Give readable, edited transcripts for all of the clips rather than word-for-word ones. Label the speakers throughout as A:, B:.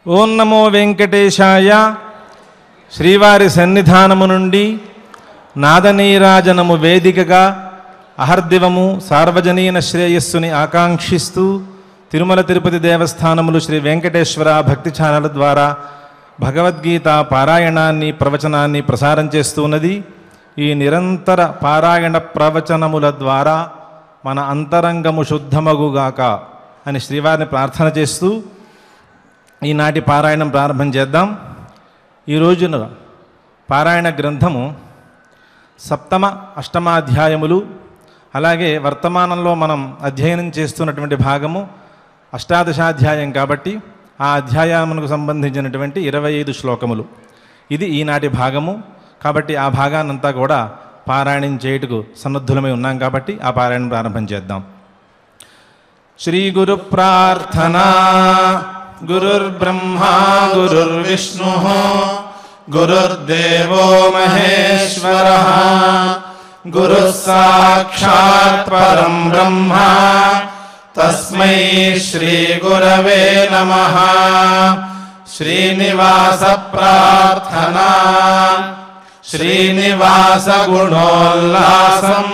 A: ఓం నమో వెంకటేశాయ. శ్రీవారి సన్నిధానము నుండి నాదనీరాజనము వేదికగా అహర్దివము సార్వజనీన శ్రేయస్సుని ఆకాంక్షిస్తూ తిరుమల తిరుపతి దేవస్థానములు శ్రీ వెంకటేశ్వర భక్తి ఛానల్ ద్వారా భగవద్గీత పారాయణాన్ని ప్రవచనాన్ని ప్రసారం చేస్తున్నది. ఈ నిరంతర పారాయణ ప్రవచనముల ద్వారా మన అంతరంగము శుద్ధమగుగాక అని శ్రీవారిని ప్రార్థన చేస్తూ ఈనాటి పారాయణం ప్రారంభం చేద్దాం. ఈ రోజున పారాయణ గ్రంథము సప్తమ అష్టమాధ్యాయములు, అలాగే వర్తమానంలో మనం అధ్యయనం చేస్తున్నటువంటి భాగము అష్టాదశాధ్యాయం కాబట్టి ఆ అధ్యాయమునకు సంబంధించినటువంటి 25 శ్లోకములు. ఇది ఈనాటి భాగము కాబట్టి ఆ భాగాన్నంతా కూడా పారాయణం చేయుటకు సన్నద్ధులమై ఉన్నాం కాబట్టి ఆ పారాయణం ప్రారంభం చేద్దాం. శ్రీ గురు ప్రార్థనా. గురుర్బ్రహ్మా గురుర్విష్ణుః గురుర్దేవో మహేశ్వరః గురుః సాక్షాత్ పరం బ్రహ్మ తస్మై శ్రీ గురవే నమః. శ్రీనివాస ప్రార్థనా. శ్రీనివాస గుణోల్లాసం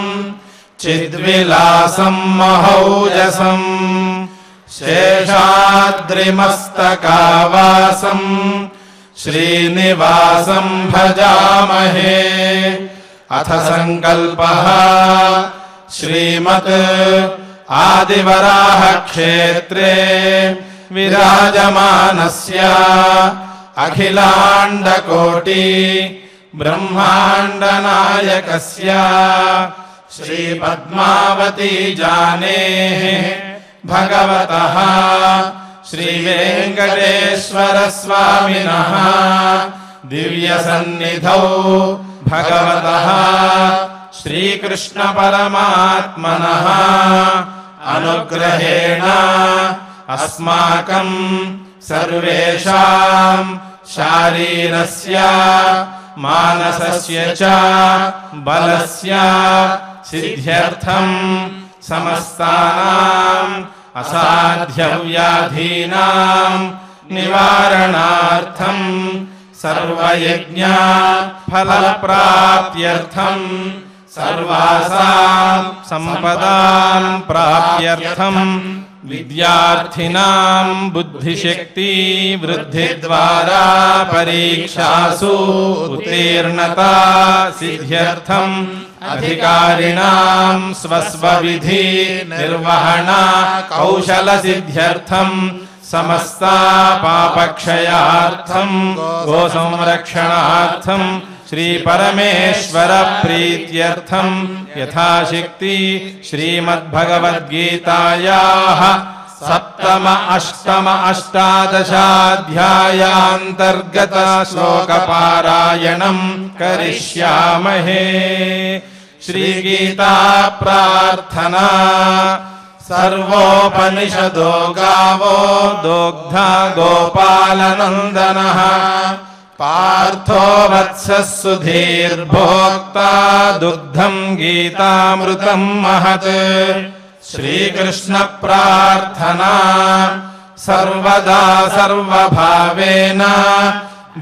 A: చిద్విలాసం మహౌజసం శేషాద్రిమస్తకావాసం శ్రీనివాసం భజామహే. అథ సంకల్పః శ్రీమత్ ఆదివరాహ క్షేత్రే విరాజమానస్య అఖిలాండకోటి బ్రహ్మాండ నాయకస్య శ్రీ పద్మావతీ జానేః భగవతః శ్రీ వెంకటేశ్వర స్వామినః దివ్య సన్నిధౌ భగవతః శ్రీకృష్ణ పరమాత్మనః అనుగ్రహేణ అస్మాకం సర్వేషాం శారీరస్య మానసస్య చ బలస్య సిద్ధ్యర్థం సమస్తానాం అసాధ్య వ్యాధీనాం నివారణార్థం సర్వయజ్ఞ ఫలప్రాప్త్యర్థం సర్వాసాం సంపదాం ప్రాప్త్యర్థం విద్యార్థినాం బుద్ధిశక్తి వృద్ధి ద్వారా పరీక్షాసు ఉత్తీర్ణతా సిద్ధ్యర్థం అధికారిణాం స్వస్వవిధి నిర్వహణ కౌశల సిద్ధ్యర్థం సమస్త పాపక్షయార్థం గో సంరక్షణార్థం శ్రీ పరమేశ్వర ప్రీత్యర్థం యథాశక్తి శ్రీమద్భగవద్గీతాయాః సప్తమ అష్టమ అష్టాదశాధ్యాయాంతర్గత శ్లోక పారాయణం కరిష్యామహే. శ్రీగీతా ప్రార్థనా. సర్వోపనిషదో గావో దోగ్ధా గోపాలనందనః పార్థో వత్సః సుధీర్భోక్తా దుగ్ధం గీతామృతం మహత్. శ్రీకృష్ణ ప్రార్థనా. సర్వదా సర్వభావేన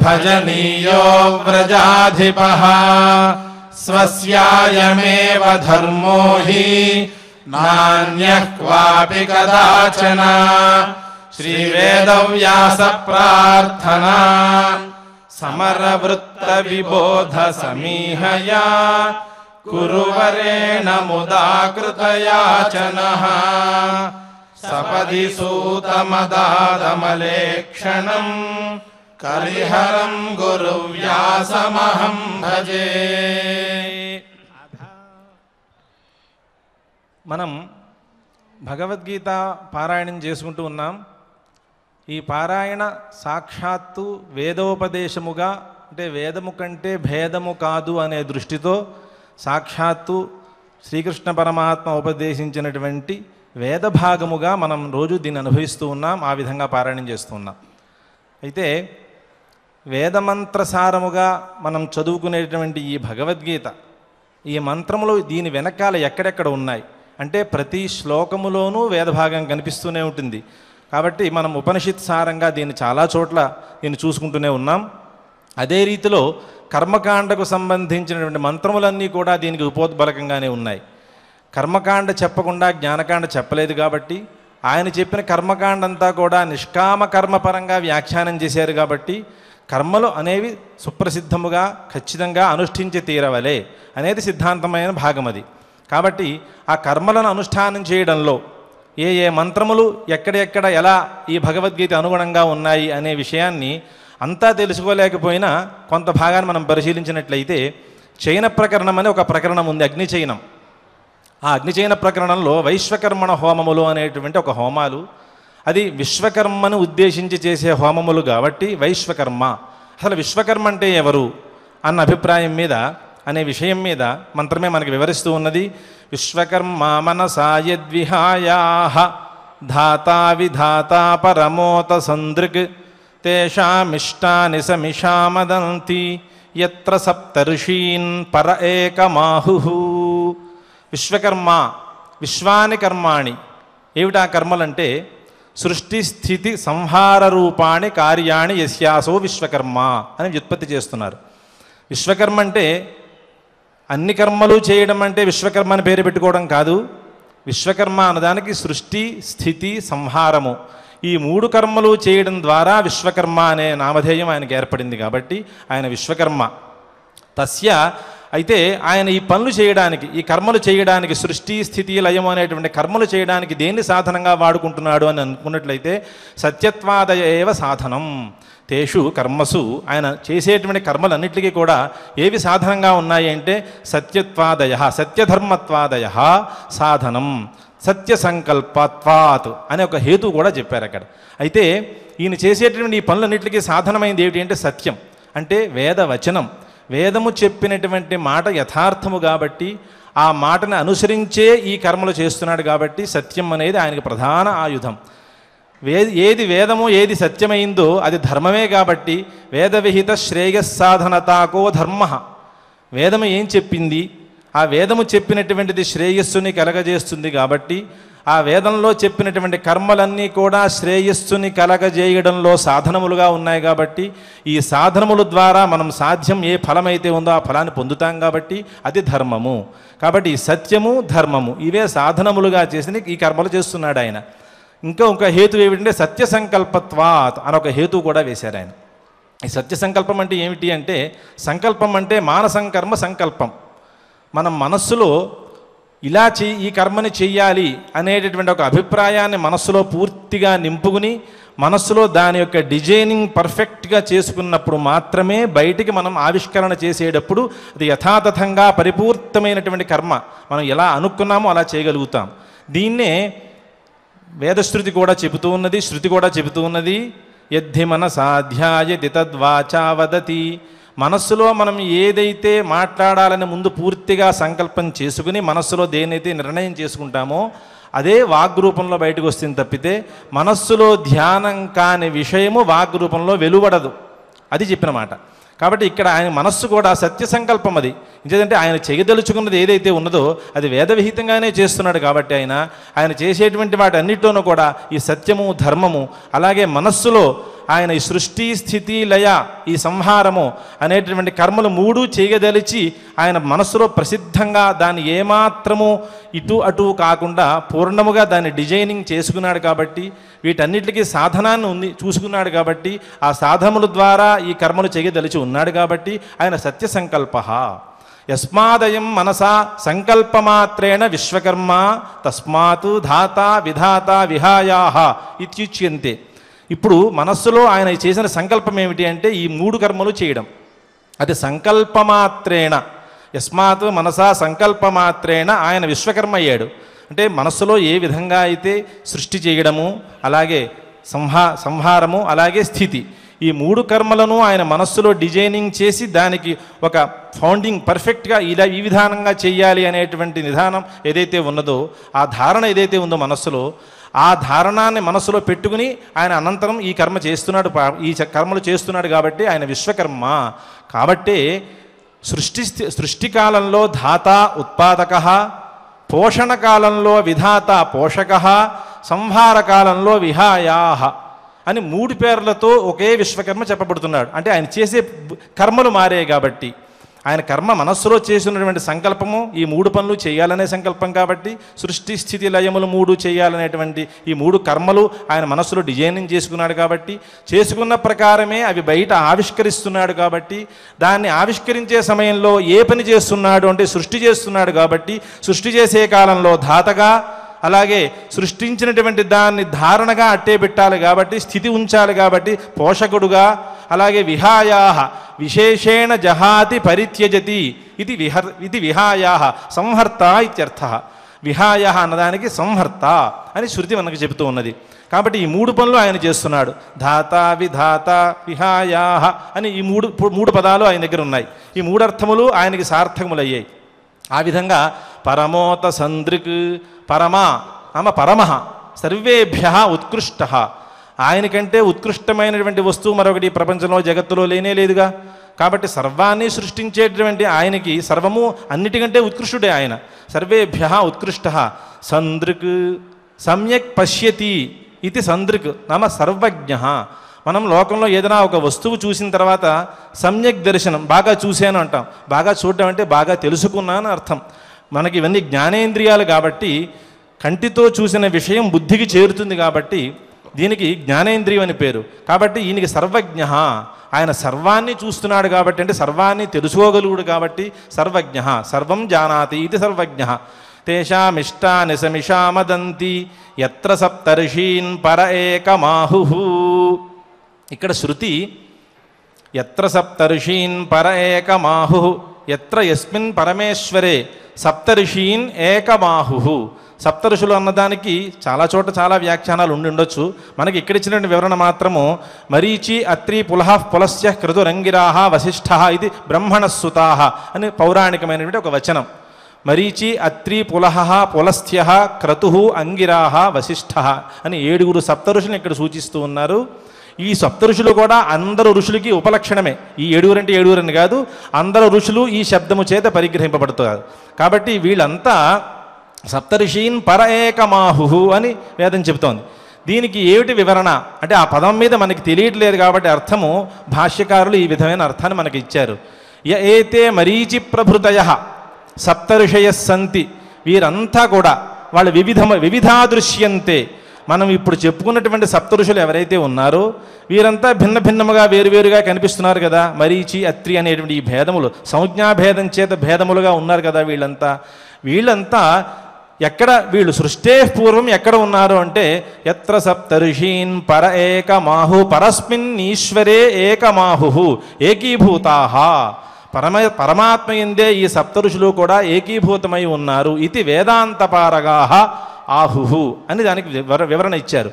A: భజనీయో వ్రజాధిపః స్వస్యాయమేవ ధర్మో హి నాన్యః క్వాపి కదాచన. శ్రీ వేదవ్యాస ప్రార్థనా. సమరవృత్త విబోధ సమీహయా కురువరేణ ముదాకృతయాచనః సపది సూతమదాదమలేక్షణం కలిహరం గురువ్యాసమహం భజే. మనం భగవద్గీత పారాయణం చేసుకుంటూ ఉన్నాం. ఈ పారాయణ సాక్షాత్తు వేదోపదేశముగా, అంటే వేదము కంటే భేదము కాదు అనే దృష్టితో సాక్షాత్తు శ్రీకృష్ణ పరమాత్మ ఉపదేశించినటువంటి వేద భాగముగా మనం రోజు దీన్ని అనుభవిస్తూ ఉన్నాం. ఆ విధంగా పారాయణం చేస్తూ ఉన్నాం. అయితే వేదమంత్రసారముగా మనం చదువుకునేటువంటి ఈ భగవద్గీత, ఈ మంత్రములు దీని వెనకాల ఎక్కడెక్కడ ఉన్నాయి అంటే ప్రతి శ్లోకములోనూ వేదభాగం కనిపిస్తూనే ఉంటుంది. కాబట్టి మనం ఉపనిషత్ సారంగా దీన్ని చాలా చోట్ల దీన్ని చూసుకుంటూనే ఉన్నాం. అదే రీతిలో కర్మకాండకు సంబంధించినటువంటి మంత్రములన్నీ కూడా దీనికి ఉపోద్బలకంగానే ఉన్నాయి. కర్మకాండ చెప్పకుండా జ్ఞానకాండ చెప్పలేదు కాబట్టి ఆయన చెప్పిన కర్మకాండ అంతా కూడా నిష్కామ కర్మపరంగా వ్యాఖ్యానం చేశారు కాబట్టి కర్మలు అనేవి సుప్రసిద్ధముగా ఖచ్చితంగా అనుష్ఠించి తీరవలే అనేది సిద్ధాంతమైన భాగం అది. కాబట్టి ఆ కర్మలను అనుష్ఠానం చేయడంలో ఏ ఏ మంత్రములు ఎక్కడెక్కడ ఎలా ఈ భగవద్గీత అనుగుణంగా ఉన్నాయి అనే విషయాన్ని అంతా తెలుసుకోలేకపోయినా కొంత భాగాన్ని మనం పరిశీలించినట్లయితే చైన ప్రకరణం అనే ఒక ప్రకరణం ఉంది, అగ్నిచైనం. ఆ అగ్నిచైన ప్రకరణంలో వైశ్వకర్మణ హోమములు అనేటువంటి ఒక హోమాలు, అది విశ్వకర్మను ఉద్దేశించి చేసే హోమములు కాబట్టి వైశ్వకర్మ. అసలు విశ్వకర్మ అంటే ఎవరు అన్న అభిప్రాయం మీద అనే విషయం మీద మంత్రమే మనకి వివరిస్తూ ఉన్నది. విశ్వకర్మ మనసాయద్విహాయాః ధాతా విధాతా పరమోత సందృక్ తేషామిష్టాని సమిషామదంతి యత్ర సప్తర్షీన్ పర ఏకమాహుః. విశ్వకర్మ, విశ్వాని కర్మాణి. ఏమిటా కర్మలంటే సృష్టి స్థితి సంహార రూపాణి కార్యాణి యస్యాసో విశ్వకర్మ అని వ్యుత్పత్తి చేస్తున్నారు. విశ్వకర్మ అంటే అన్ని కర్మలు చేయడం అంటే విశ్వకర్మ అని పేరు పెట్టుకోవడం కాదు. విశ్వకర్మ అన్నదానికి సృష్టి స్థితి సంహారము ఈ 3 కర్మలు చేయడం ద్వారా విశ్వకర్మ అనే నామధేయం ఆయనకి ఏర్పడింది కాబట్టి ఆయన విశ్వకర్మ. తస్య అయితే ఆయన ఈ పనులు చేయడానికి, ఈ కర్మలు చేయడానికి, సృష్టి స్థితి లయం అనేటువంటి కర్మలు చేయడానికి దేన్ని సాధనంగా వాడుకుంటున్నాడు అని అనుకున్నట్లయితే సత్యత్వాదయ ఏవ సాధనం. తేషు కర్మసు ఆయన చేసేటువంటి కర్మలన్నిటికీ కూడా ఏవి సాధనంగా ఉన్నాయి అంటే సత్యత్వాదయ, సత్యధర్మత్వాదయ సాధనం, సత్య సంకల్పత్వాత్ అనే ఒక హేతు కూడా చెప్పారు అక్కడ. అయితే ఈయన చేసేటువంటి ఈ పనులన్నిటికీ సాధనమైంది ఏమిటి అంటే సత్యం, అంటే వేదవచనం. వేదము చెప్పినటువంటి మాట యథార్థము కాబట్టి ఆ మాటను అనుసరించే ఈ కర్మలు చేస్తున్నాడు కాబట్టి సత్యం అనేది ఆయనకి ప్రధాన ఆయుధం. ఏది వేదమో ఏది సత్యమైందో అది ధర్మమే కాబట్టి వేదవిహిత శ్రేయస్సాధనతాకో ధర్మ. వేదము ఏం చెప్పింది, ఆ వేదము చెప్పినటువంటిది శ్రేయస్సుని కలగజేస్తుంది కాబట్టి ఆ వేదంలో చెప్పినటువంటి కర్మలన్నీ కూడా శ్రేయస్సుని కలగజేయడంలో సాధనములుగా ఉన్నాయి కాబట్టి ఈ సాధనముల ద్వారా మనం సాధ్యం ఏ ఫలమైతే ఉందో ఆ ఫలాన్ని పొందుతాం కాబట్టి అది ధర్మము. కాబట్టి ఈ సత్యము ధర్మము ఇవే సాధనములుగా చేసి ఈ కర్మలు చేస్తున్నాడు ఆయన. ఇంకొక హేతు ఏమిటంటే సత్య సంకల్పత్వాత్ అని ఒక హేతు కూడా వేశారు ఆయన. ఈ సత్య సంకల్పం అంటే ఏమిటి అంటే సంకల్పం అంటే మానసంకర్మ సంకల్పం. మనం మనస్సులో ఇలా ఈ కర్మని చెయ్యాలి అనేటటువంటి ఒక అభిప్రాయాన్ని మనస్సులో పూర్తిగా నింపుకుని మనస్సులో దాని యొక్క డిజైనింగ్ పర్ఫెక్ట్గా చేసుకున్నప్పుడు మాత్రమే బయటికి మనం ఆవిష్కరణ చేసేటప్పుడు అది యథాతథంగా పరిపూర్తమైనటువంటి కర్మ మనం ఎలా అనుకున్నామో అలా చేయగలుగుతాం. దీన్నే వేదశ్రుతి కూడా చెబుతూ ఉన్నది, శృతి కూడా చెబుతూ ఉన్నది. యద్ధి మనసాధ్యాయతి తద్వాచా వదతి. మనస్సులో మనం ఏదైతే మాట్లాడాలని ముందు పూర్తిగా సంకల్పం చేసుకుని మనస్సులో దేనైతే నిర్ణయం చేసుకుంటామో అదే వాగ్రూపంలో బయటకు వస్తుంది తప్పితే మనస్సులో ధ్యానం కాని విషయము వాగ్రూపంలో వెలువడదు. అది చెప్పిన మాట. కాబట్టి ఇక్కడ ఆయన మనస్సు కూడా సత్య సంకల్పం. అది ఎందుకంటే ఆయన చేయదలుచుకున్నది ఏదైతే ఉన్నదో అది వేదవిహితంగానే చేస్తున్నాడు కాబట్టి ఆయన చేసేటువంటి వాటి అన్నిటిలోనూ కూడా ఈ సత్యము ధర్మము అలాగే మనస్సులో ఆయన ఈ సృష్టి స్థితి లయ ఈ సంహారము అనేటువంటి కర్మలు 3 చేయదలిచి ఆయన మనస్సులో ప్రసిద్ధంగా దాన్ని ఏమాత్రము ఇటు అటు కాకుండా పూర్ణముగా దాన్ని డిజైనింగ్ చేసుకున్నాడు కాబట్టి వీటన్నిటికీ సాధనాన్ని చూసుకున్నాడు కాబట్టి ఆ సాధనముల ద్వారా ఈ కర్మలు చేయదలిచి ఉన్నాడు కాబట్టి ఆయన సత్య సంకల్ప. యస్మాదయం మనసా సంకల్పమాత్రేణ విశ్వకర్మ తస్మాత్ ధాత విధాత విహాయాః ఇత్యుచ్యంతే. ఇప్పుడు మనస్సులో ఆయన చేసిన సంకల్పం ఏమిటి అంటే ఈ 3 కర్మలు చేయడం. అది సంకల్పమాత్రేణ, యస్మాత్ మనసా సంకల్పమాత్రేణ ఆయన విశ్వకర్మ అయ్యాడు. అంటే మనస్సులో ఏ విధంగా అయితే సృష్టి చేయడము అలాగే సంహారము అలాగే స్థితి ఈ 3 కర్మలను ఆయన మనస్సులో డిజైనింగ్ చేసి దానికి ఒక ఫౌండింగ్ పర్ఫెక్ట్గా ఇలా ఈ విధానంగా చెయ్యాలి అనేటువంటి విధానం ఏదైతే ఉన్నదో ఆ ధారణ ఏదైతే ఉందో మనస్సులో ఆ ధారణాన్ని మనస్సులో పెట్టుకుని ఆయన అనంతరం ఈ కర్మ చేస్తున్నాడు, ఈ కర్మలు చేస్తున్నాడు కాబట్టి ఆయన విశ్వకర్మ. కాబట్టి సృష్టి కాలంలో ధాత ఉత్పాదక, పోషణ కాలంలో విధాత పోషక, సంహార కాలంలో విహాయాహ అని 3 పేర్లతో ఒకే విశ్వకర్మ చెప్పబడుతున్నాడు. అంటే ఆయన చేసే కర్మలు మారే కాబట్టి, ఆయన కర్మ మనస్సులో చేసినటువంటి సంకల్పము ఈ 3 పనులు చేయాలనే సంకల్పం కాబట్టి, సృష్టి స్థితి లయములు 3 చేయాలనేటువంటి ఈ 3 కర్మలు ఆయన మనస్సులో డిజైనింగ్ చేసుకున్నాడు కాబట్టి, చేసుకున్న ప్రకారమే అవి బయట ఆవిష్కరిస్తున్నాడు కాబట్టి, దాన్ని ఆవిష్కరించే సమయంలో ఏ పని చేస్తున్నాడు అంటే సృష్టి చేస్తున్నాడు కాబట్టి, సృష్టి చేసే కాలంలో ధాతగా, అలాగే సృష్టించినటువంటి దాన్ని ధారణగా అట్టే పెట్టాలి కాబట్టి, స్థితి ఉంచాలి కాబట్టి పోషకుడుగా, అలాగే విహాయాహ విశేషేణ జహాతి పరిత్యజతి ఇది విహాయాహ సంహర్త ఇత్యర్థ. విహాయ అన్నదానికి సంహర్త అని శృతి మనకు చెబుతూ ఉన్నది. కాబట్టి ఈ 3 పనులు ఆయన చేస్తున్నాడు. ధాత విధాత విహాయాహ అని ఈ మూడు పదాలు ఆయన దగ్గర ఉన్నాయి. ఈ 3 అర్థములు ఆయనకి సార్థకములయ్యాయి. ఆ విధంగా పరమోత సందృక్ పరమా పరమః సర్వేభ్య ఉత్కృష్ట, ఆయనకంటే ఉత్కృష్టమైనటువంటి వస్తువు మరొకటి ప్రపంచంలో జగత్తులో లేనే లేదుగా. కాబట్టి సర్వాన్ని సృష్టించేటువంటి ఆయనకి సర్వము అన్నిటికంటే ఉత్కృష్టుడే ఆయన. సర్వేభ్య ఉత్కృష్ట సందృక్ సమ్యక్ పశ్యతి ఇది సందృక్ సర్వజ్ఞ. మనం లోకంలో ఏదైనా ఒక వస్తువు చూసిన తర్వాత సమ్యక్ దర్శనం, బాగా చూశాను అంటాం. బాగా చూడడం అంటే బాగా తెలుసుకున్నాను అర్థం. మనకి ఇవన్నీ జ్ఞానేంద్రియాలు కాబట్టి కంటితో చూసిన విషయం బుద్ధికి చేరుతుంది కాబట్టి దీనికి జ్ఞానేంద్రియం అని పేరు. కాబట్టి ఈయనకి సర్వజ్ఞ, ఆయన సర్వాన్ని చూస్తున్నాడు కాబట్టి, అంటే సర్వాన్ని తెలుసుకోగలుగుడు కాబట్టి సర్వజ్ఞ. సర్వం జానాతి ఇది సర్వజ్ఞ. తేషామిష్టాని సమిషామదంతి యత్ర సప్తర్షీన్ పర ఏకమాహు. ఇక్కడ శృతి యత్ర సప్తర్షీన్ పర ఏకమాహు యత్ర యస్మిన్ పరమేశ్వరే సప్తర్షీన్ ఏకమాహు. సప్తఋషులు అన్నదానికి చాలా చోట చాలా వ్యాఖ్యానాలు ఉండొచ్చు. మనకి ఇక్కడ ఇచ్చినటువంటి వివరణ మాత్రము మరీచి అత్రి పులహ పులస్య క్రతురంగిరాహ వశిష్ఠ ఇది బ్రహ్మణస్సుతాహ అని పౌరాణికమైనటువంటి ఒక వచనం. మరీచి అత్రి పులహ పులస్థ్య క్రతు అంగిరాహ వశిష్ఠ అని 7 సప్తఋషులను ఇక్కడ సూచిస్తూ ఉన్నారు. ఈ సప్తఋషులు కూడా అందరు ఋషులకి ఉపలక్షణమే. ఈ 7 అంటే 7 అని కాదు, అందరు ఋషులు ఈ శబ్దము చేత పరిగ్రహింపబడుతారు. కాబట్టి వీళ్ళంతా సప్తర్షీన్ పర ఏకమాహు అని వేదం చెబుతోంది. దీనికి ఏమిటి వివరణ అంటే ఆ పదం మీద మనకి తెలియట్లేదు కాబట్టి అర్థము భాష్యకారులు ఈ విధమైన అర్థాన్ని మనకి ఇచ్చారు. ఏతే మరీచి ప్రభృతయ సప్తఋషయ సంతి, వీరంతా కూడా వాళ్ళు వివిధాదృశ్యంతే. మనం ఇప్పుడు చెప్పుకున్నటువంటి సప్తఋషులు ఎవరైతే ఉన్నారో వీరంతా భిన్న భిన్నముగా వేరువేరుగా కనిపిస్తున్నారు కదా. మరీచి అత్రి అనేటువంటి ఈ భేదములు సంజ్ఞాభేదం చేత భేదములుగా ఉన్నారు కదా. వీళ్ళంతా ఎక్కడ, వీళ్ళు సృష్టే పూర్వం ఎక్కడ ఉన్నారు అంటే యత్ర సప్తర్షీన్ పర ఏకమాహు పరస్మిన్ ఈశ్వరే ఏకమాహు ఏకీభూతాహ. పరమాత్మ యందే ఈ సప్తఋషులు కూడా ఏకీభూతమై ఉన్నారు. ఇది వేదాంతపారగాహ ఆహుహు అని దానికి వివరణ ఇచ్చారు.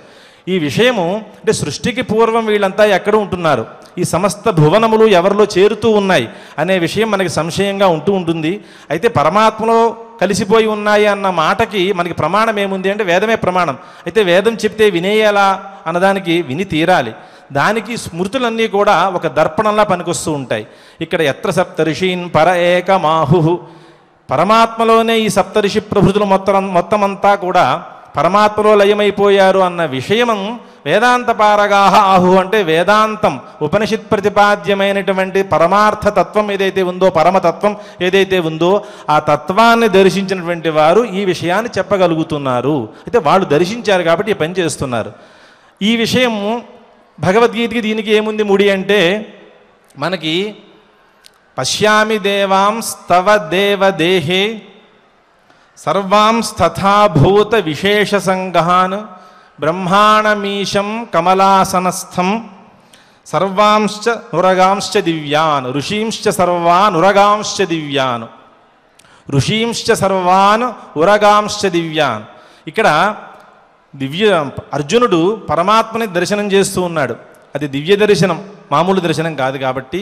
A: ఈ విషయము అంటే సృష్టికి పూర్వం వీళ్ళంతా ఎక్కడ ఉంటున్నారు, ఈ సమస్త భువనములు ఎవరిలో చేరుతూ ఉన్నాయి అనే విషయం మనకి సంశయంగా ఉంటుంది. అయితే పరమాత్మలో కలిసిపోయి ఉన్నాయి అన్న మాటకి మనకి ప్రమాణం ఏముంది అంటే వేదమే ప్రమాణం. అయితే వేదం చెప్తే వినేయాలా అన్నదానికి విని తీరాలి. దానికి స్మృతులన్నీ కూడా ఒక దర్పణంలా పనికొస్తూ ఉంటాయి. ఇక్కడ యత్ర సప్తర్షీన్ పర ఏకమాహు, పరమాత్మలోనే ఈ సప్తర్షి ప్రభృతులు మొత్తమంతా కూడా పరమాత్మలో లయమైపోయారు అన్న విషయం వేదాంతపారగాహ ఆహు అంటే వేదాంతం ఉపనిషత్ ప్రతిపాద్యమైనటువంటి పరమార్థ తత్వం ఏదైతే ఉందో, పరమతత్వం ఏదైతే ఉందో ఆ తత్వాన్ని దర్శించినటువంటి వారు ఈ విషయాన్ని చెప్పగలుగుతున్నారు. అయితే వాళ్ళు దర్శించారు కాబట్టి ఈ పని చేస్తున్నారు. ఈ విషయం భగవద్గీతకి దీనికి ఏముంది ముడి అంటే మనకి పశ్యామి దేవాంస్తవ దేవదేహే సర్వాంస్తథాభూత విశేష సంగహాన్ బ్రహ్మాణమీశం కమలాసనస్థం సర్వాంశ్చ నురగాంశ్చ దివ్యాన్ ఋషీంశ్చ సర్వాన్ ఉరగాంశ్చ దివ్యాన్ ఋషీంశ్చ సర్వాన్ ఉరగాంశ్చ దివ్యాన్. ఇక్కడ అర్జునుడు పరమాత్మని దర్శనం చేస్తూ ఉన్నాడు. అది దివ్య దర్శనం, మామూలు దర్శనం కాదు. కాబట్టి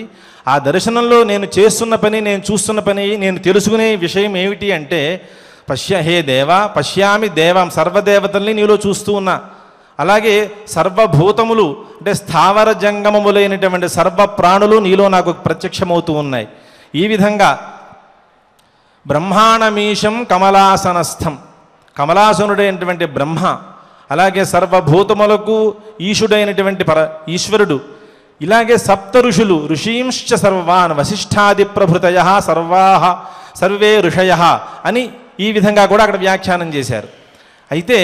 A: ఆ దర్శనంలో నేను చేస్తున్న పని, నేను చూస్తున్న పని, నేను తెలుసుకునే విషయం ఏమిటి అంటే హే దేవా పశ్యామి దేవం, సర్వదేవతల్ని నీలో చూస్తూ ఉన్నా. అలాగే సర్వభూతములు అంటే స్థావర జంగమములైనటువంటి సర్వ ప్రాణులు నీలో నాకు ప్రత్యక్షమవుతూ ఉన్నాయి. ఈ విధంగా బ్రహ్మాణమీశం కమలాసనస్థం, కమలాసనుడైనటువంటి బ్రహ్మ అలాగే సర్వభూతములకు ఈశుడైనటువంటి ఈశ్వరుడు, ఇలాగే సప్త ఋషులు, ఋషీంశ్చ సర్వాన్ వశిష్ఠాది ప్రభృతయ సర్వే ఋషయ అని ఈ విధంగా కూడా అక్కడ వ్యాఖ్యానం చేశారు. అయితే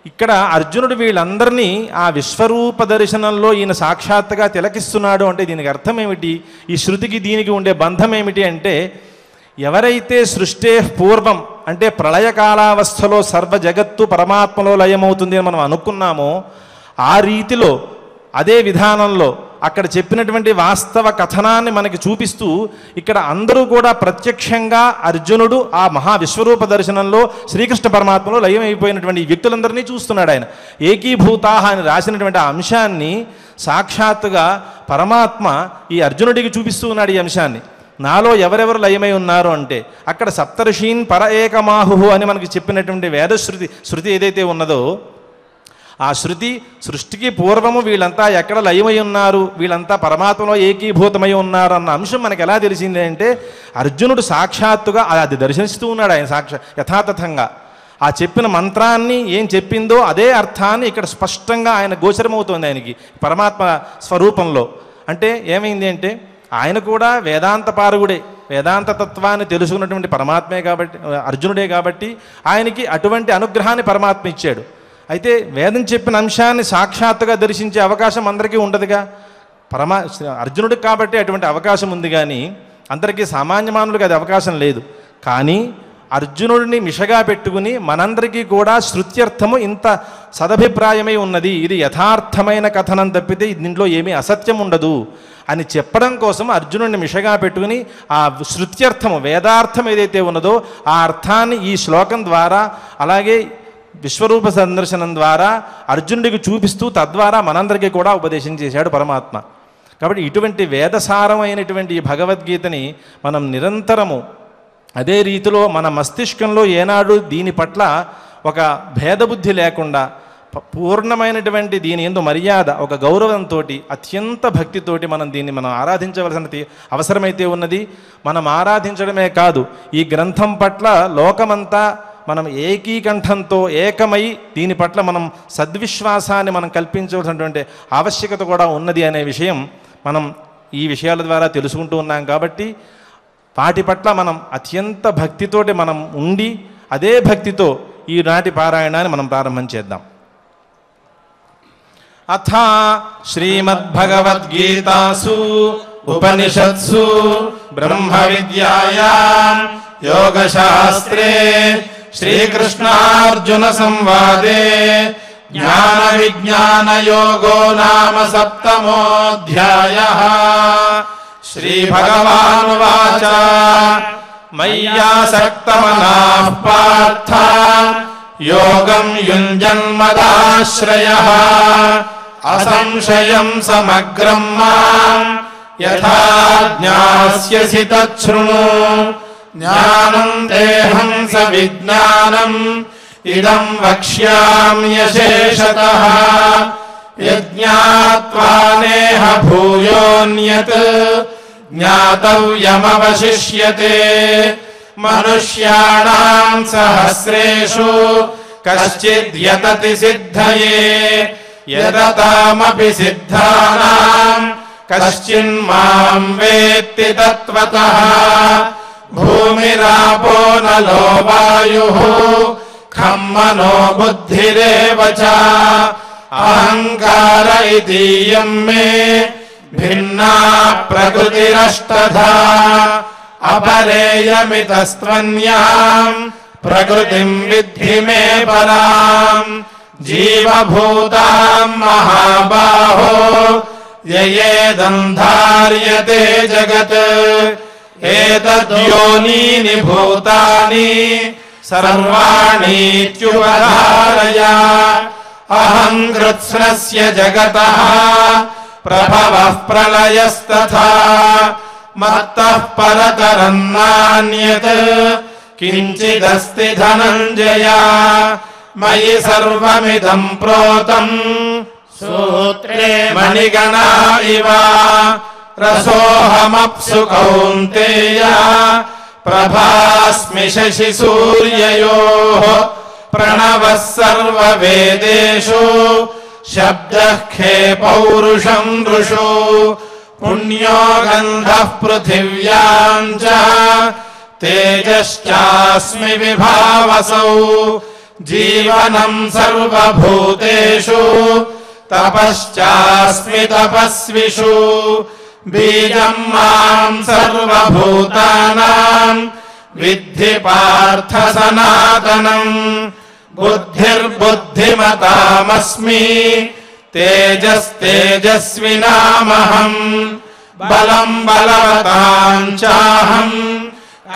A: ఇక్కడ అర్జునుడు వీళ్ళందరినీ ఆ విశ్వరూప దర్శనంలో ఈయన సాక్షాత్తుగా తిలకిస్తున్నాడు అంటే దీనికి అర్థం ఏమిటి, ఈ శృతికి దీనికి ఉండే బంధం ఏమిటి అంటే, ఎవరైతే సృష్టే పూర్వం అంటే ప్రళయకాలావస్థలో సర్వ జగత్తు పరమాత్మలో లయమవుతుంది అని మనం అనుకున్నామో ఆ రీతిలో అదే విధానంలో అక్కడ చెప్పినటువంటి వాస్తవ కథనాన్ని మనకి చూపిస్తూ ఇక్కడ అందరూ కూడా ప్రత్యక్షంగా అర్జునుడు ఆ మహా విశ్వరూప దర్శనంలో శ్రీకృష్ణ పరమాత్మలో లయమైపోయినటువంటి ఈ వ్యక్తులందరినీ చూస్తున్నాడు. ఆయన ఏకీభూతాహ అని రాసినటువంటి ఆ అంశాన్ని సాక్షాత్తుగా పరమాత్మ ఈ అర్జునుడికి చూపిస్తూ ఉన్నాడు. ఈ అంశాన్ని నాలో ఎవరెవరు లయమై ఉన్నారు అంటే అక్కడ సప్తర్షీన్ పర ఏకమాహు అని మనకి చెప్పినటువంటి శృతి ఏదైతే ఉన్నదో ఆ శృతి సృష్టికి పూర్వము వీళ్ళంతా ఎక్కడ లయమై ఉన్నారు, వీళ్ళంతా పరమాత్మలో ఏకీభూతమై ఉన్నారు అన్న అంశం మనకు ఎలా తెలిసింది అంటే అర్జునుడు సాక్షాత్తుగా అది దర్శిస్తూ ఉన్నాడు. ఆయన యథాతథంగా ఆ చెప్పిన మంత్రాన్ని ఏం చెప్పిందో అదే అర్థాన్ని ఇక్కడ స్పష్టంగా ఆయన గోచరమవుతోంది ఆయనకి పరమాత్మ స్వరూపంలో. అంటే ఏమైంది అంటే ఆయన కూడా వేదాంత పారగుడే, వేదాంత తత్వాన్ని తెలుసుకున్నటువంటి పరమాత్మే కాబట్టి అర్జునుడే కాబట్టి ఆయనకి అటువంటి అనుగ్రహాన్ని పరమాత్మ ఇచ్చాడు. అయితే వేదం చెప్పిన అంశాన్ని సాక్షాత్తుగా దర్శించే అవకాశం అందరికీ ఉండదుగా. అర్జునుడికి కాబట్టి అటువంటి అవకాశం ఉంది, కానీ అందరికీ సామాన్యమానులకి అది అవకాశం లేదు. కానీ అర్జునుడిని మిషగా పెట్టుకుని మనందరికీ కూడా శృత్యర్థము ఇంత సదభిప్రాయమై ఉన్నది, ఇది యథార్థమైన కథనం తప్పితే దీంట్లో ఏమీ అసత్యం ఉండదు అని చెప్పడం కోసం అర్జునుడిని మిషగా పెట్టుకుని ఆ శృత్యర్థము వేదార్థం ఏదైతే ఉన్నదో ఆ అర్థాన్ని ఈ శ్లోకం ద్వారా అలాగే విశ్వరూప సందర్శనం ద్వారా అర్జునుడికి చూపిస్తూ తద్వారా మనందరికీ కూడా ఉపదేశం చేశాడు పరమాత్మ. కాబట్టి ఇటువంటి వేదసారమైనటువంటి ఈ భగవద్గీతని మనం నిరంతరము అదే రీతిలో మన మస్తిష్కంలో ఏనాడు దీని పట్ల ఒక భేదబుద్ధి లేకుండా పూర్ణమైనటువంటి దీని యందు మర్యాద ఒక గౌరవంతో అత్యంత భక్తితోటి మనం ఆరాధించవలసిన అవసరమైతే ఉన్నది. మనం ఆరాధించడమే కాదు, ఈ గ్రంథం పట్ల లోకమంతా మనం ఏకీకంఠంతో ఏకమై దీని పట్ల మనం సద్విశ్వాసాన్ని మనం కల్పించవలసినటువంటి ఆవశ్యకత కూడా ఉన్నది అనే విషయం మనం ఈ విషయాల ద్వారా తెలుసుకుంటూ ఉన్నాం. కాబట్టి వాటి పట్ల మనం అత్యంత భక్తితోటి మనం ఉండి అదే భక్తితో ఈనాటి పారాయణాన్ని మనం ప్రారంభం చేద్దాం. అథ శ్రీమద్భగవద్గీతాసు ఉపనిషత్సు బ్రహ్మ విద్యాయాం యోగశాస్త్రే శ్రీకృష్ణార్జున సంవాదే జ్ఞాన విజ్ఞాన యోగో నామ సప్తమోऽధ్యాయః. శ్రీభగవానువాచ మయ్యాసక్తమనాః పార్థ యోగం యుంజన్మదాశ్రయః అసంశయం సమగ్రం మాం యథా జ్ఞాస్యసి తచ్ఛృణు. జ్ఞానం దేహం సవిజ్ఞానం ఇదం వక్ష్యామ్యశేషతః యజ్ఞాత్వా నేహ భూయోన్యత్ జ్ఞాతవ్యమవశిష్యతే. మనుష్యాణాం సహస్రేషు కశ్చిద్యతతి సిద్ధయే యదతామపి సిద్ధానాం కశ్చిన్మాం వేత్తి తత్వతః. భూమిరాపో నలో వాయుః ఖం మనో బుద్ధిరేవ చ అహంకార ఇదీయం మే భిన్నా ప్రకృతిరష్టధా. అపరేయమితస్త్వన్యాం ప్రకృతిం విద్ధి మే పరాం. జీవభూతాం మహాబాహో యయేదం ధార్యతే జగత్ ఏతద్యోనీని భూతాని సర్వాణీత్యుపధారయ. అహం కృత్స్నస్య జగతః ప్రభవః ప్రళయస్తథా మత్తః పరతరం నాన్యత్ కించిదస్తి ధనంజయ. మయి సర్వమిదం ప్రోతం సూత్రే మణిగణా ఇవ. రసోహమప్సు కౌంతేయ ప్రభాస్మి శశి సూర్యయోః
B: प्रणवः सर्ववेदेषु शब्दः खे पौरुषं ऋषु पुण्यो गन्धः पृथिव्यां च तेजश्चास्मि विभावसौ जीवनं सर्वभूतेषु तपश्चास्मि तपस्विषु बीजं मां सर्वभूतानां विद्धि पार्थ सनातनम् बुद्धिर्बुद्धिमतामस्मि तेजस्तेजस्विनामहम् बलं बलवतां चाहम्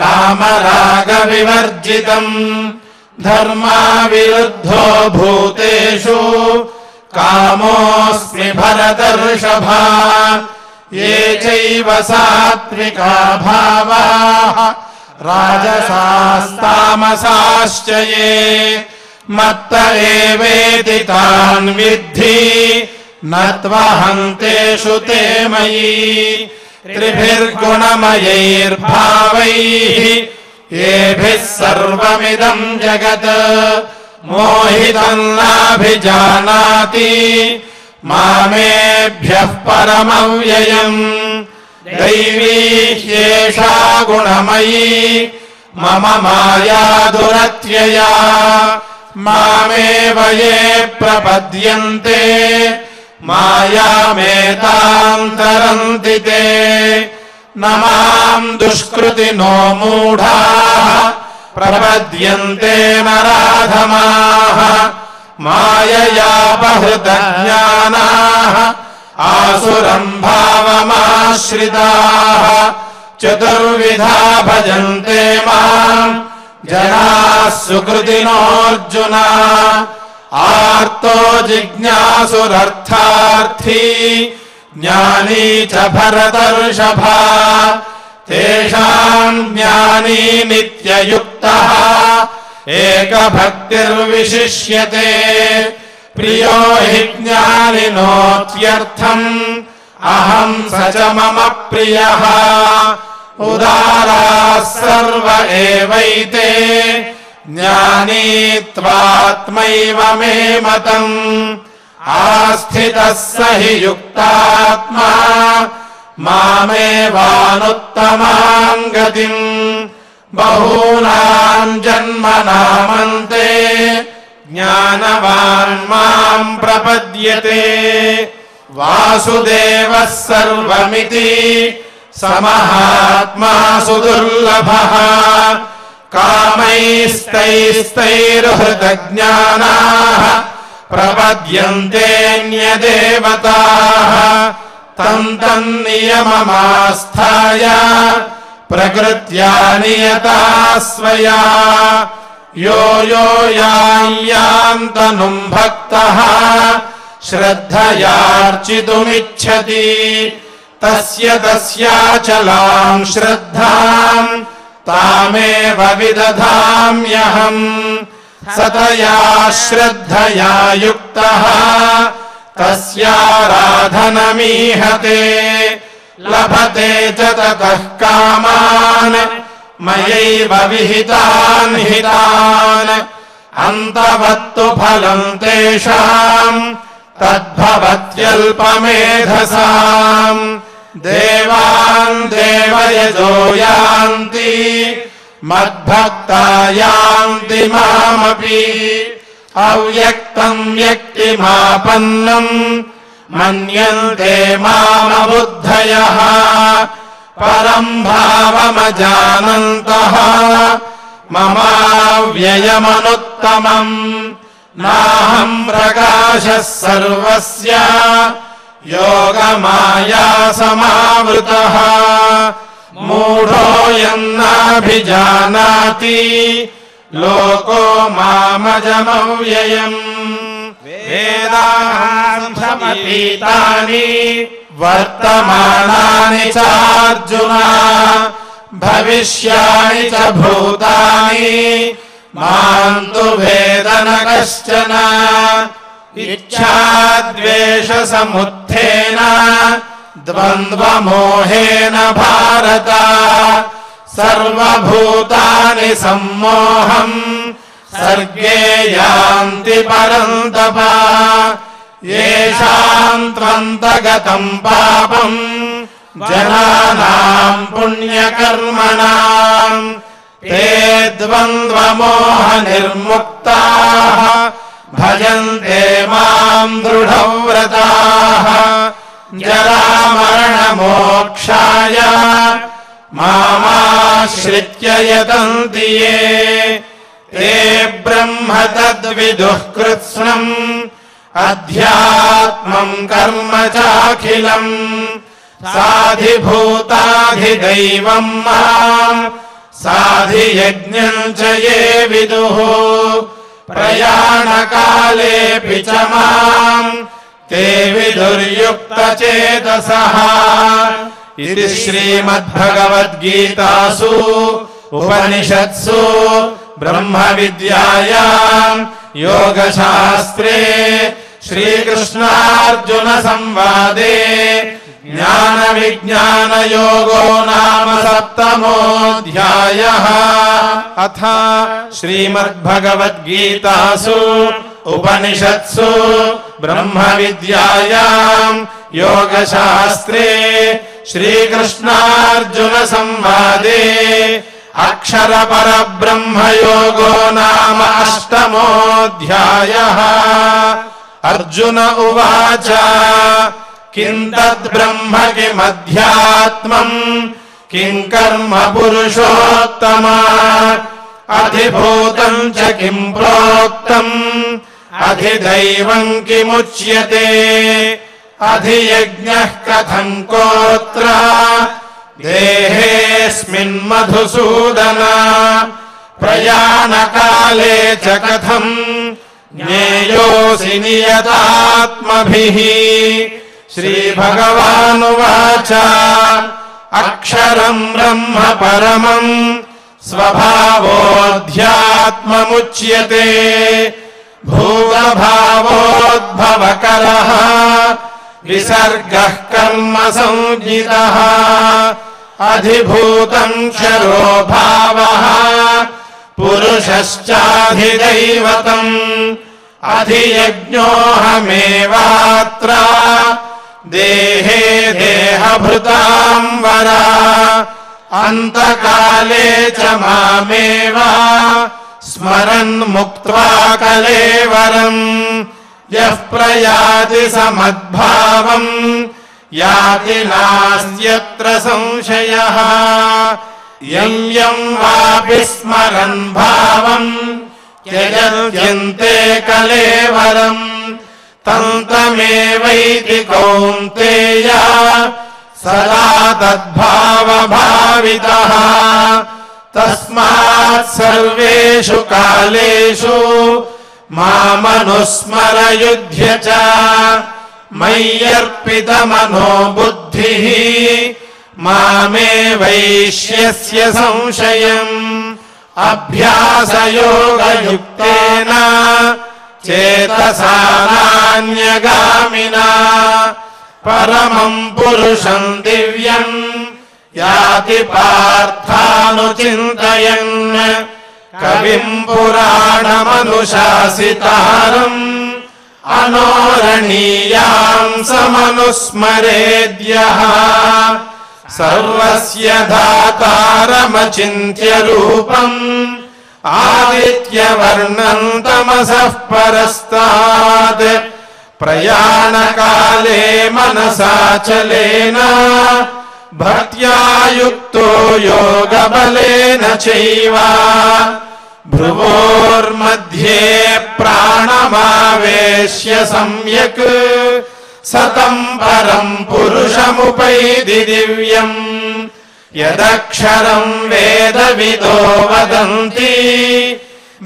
B: कामरागविवर्जितम् धर्माविरुद्धो भूतेषु कामोऽस्मि भरतर्षभा ये चैव सात्विका भावाः राजसास्तामसाश्च ये मत्त एवेति तान् विद्धि न त्वहन्तेषु ते मयि त्रिभिर्गुणमयैर्भावैः येभिः सर्वमिदं जगत् मोहितं नाभिजानाति मामेभ्यः परमव्ययम् दैवी ह्येषा गुणमयी मम माया दुरत्यया मामेव ये प्रपद्यन्ते मायामेतां तरन्ति ते न मां दुष्कृतिनो मूढाः प्रपद्यन्ते नराधमाः माययापहृतज्ञानाः आसुरं भावमाश्रिताः चतुर्विधा भजन्ते मां जनाः सुकृतिनोऽर्जुन आर्तो जिज्ञासुरर्थार्थी ज्ञानी च भरतर्षभा तेषां ज्ञानी नित्ययुक्तः एकभक्तिर्विशिष्यते प्रियो हि ज्ञानिनोत्यर्थम् अहं स च मम प्रियः उदाराः सर्व एवैते ज्ञानी त्वात्मैव मे मतम् आस्थितः स हि युक्तात्मा मामेवानुत्तमां गतिम् बहूनां जन्मनामन्ते ज्ञानवान् मां प्रपद्यते वासुदेवः सर्वमिति समहात्मा सुदुर्लभः कामैस्तैस्तैर्हृतज्ञानाः प्रपद्यन्तेऽन्यदेवताः तं तन्नियममास्थाय प्रकृत्या नियता स्वया यो यो यां तनुं भक्तः श्रद्धयार्चितुमिच्छति तस्य तस्याचलां श्रद्धां तामेव विदधाम्यहम् सतया श्रद्धया युक्तः तस्याराधनमीहते लभते च ततः कामान् मयैव विहितान् हितान् अन्तवत्तु फलं तेषाम् तद्भवत्यल्पमेधसाम् देवान् देवयजो यान्ति मद्भक्ता यान्ति मामपि अव्यक्तं व्यक्तिमापन्नं मन्यन्ते मामबुद्धयः परं भावमजानन्तः ममाव्ययमनुत्तमम् नाहं प्रकाशः सर्वस्य योगमाया समावृतः मूढोऽयं नाभिजानाति लोको मामजमव्ययम् वेदान्तमतीतानि वर्तमानानि चार्जुन भविष्याणि च भूतानि मां तु वेद न कश्चन इच्छाद्वेषसमुत्थेन द्वन्द्वमोहेन भारत सर्वभूतानि सम्मोहम् सर्गे यान्ति परन्तप येषाम् त्वन्तगतम् पापम् जनानाम् पुण्यकर्मणाम् ते द्वन्द्वमोहनिर्मुक्ताः भजन्ते माम् दृढव्रताः जरामरणमोक्षाय मामाश्रित्य यतन्ति ये ते ब्रह्म तद्विदुः कृत्स्नम् अध्यात्मम् कर्म चाखिलम् साधिभूताधिदैवम् माम् साधियज्ञम् च ये विदुः प्रयाणकालेऽपि च माम् ते विदुर्युक्तचेतसः इति श्रीमद्भगवद्गीतासु उपनिषत्सु ब्रह्मविद्यायाम् योगशास्त्रे श्रीकृष्णार्जुनसंवादे ज्ञानविज्ञानयोगो नाम सप्तमोऽध्यायः।
A: अथ श्रीमद्भगवद्गीतासु उपनिषत्सु ब्रह्मविद्यायाम् योगशास्त्रे श्रीकृष्णार्जुनसंवादे अक्षरपरब्रह्मयोगो नाम अष्टमोऽध्यायः। अर्जुन उवाच किं तद्ब्रह्म किमध्यात्मम् किं कर्म पुरुषोत्तम अधिभूतम् च किं प्रोक्तम् अधिदैवम् किमुच्यते अधियज्ञः कथम् कोत्र देहेऽस्मिन् मधुसूदन प्रयाणकाले च कथम् ज्ञेयोऽसि नियतात्मभिः। श्रीभगवानुवाच अक्षरम् ब्रह्म परमम् स्वभावोऽध्यात्ममुच्यते भूतभावोद्भवकरः विसर्गः कर्म संज्ञितः अधिभूतम् क्षरो भावः पुरुषश्चाधिदैवतम् अधियज्ञोऽहमेवात्र देहे देहभृताम् वर अन्तकाले च मामेव स्मरन् मुक्त्वा कलेवरम् यः प्रयाति समद्भावम् याति नास्त्यत्र संशयः यं यं वापि स्मरन् भावम् त्यजन्ते कलेवरम् तन्तमेवैति कौन्तेय सदा तद्भावभावितः तस्मात् सर्वेषु कालेषु मामनुस्मर युध्य च मय्यर्पितमनो बुद्धिः मामे वैश्यस्य संशयम् अभ्यासयोगयुक्तेन चेतसा नान्यगामिना परमम् पुरुषम् दिव्यम् याति पार्थानुचिन्तयन् कविम् पुराणमनुशासितारम् अनोरणीयाम् समनुस्मरेद्यः सर्वस्य धातारमचिन्त्य रूपम् आदित्यवर्णम् तमसः परस्तात् प्रयाणकाले मनसाचलेन भक्त्या युक्तो योगबलेन चैव भ्रुवोर्मध्ये प्राणमावेश्य सम्यक् सतम् परम् पुरुषमुपैति दिव्यम् यदक्षरम् वेदविदो वदन्ति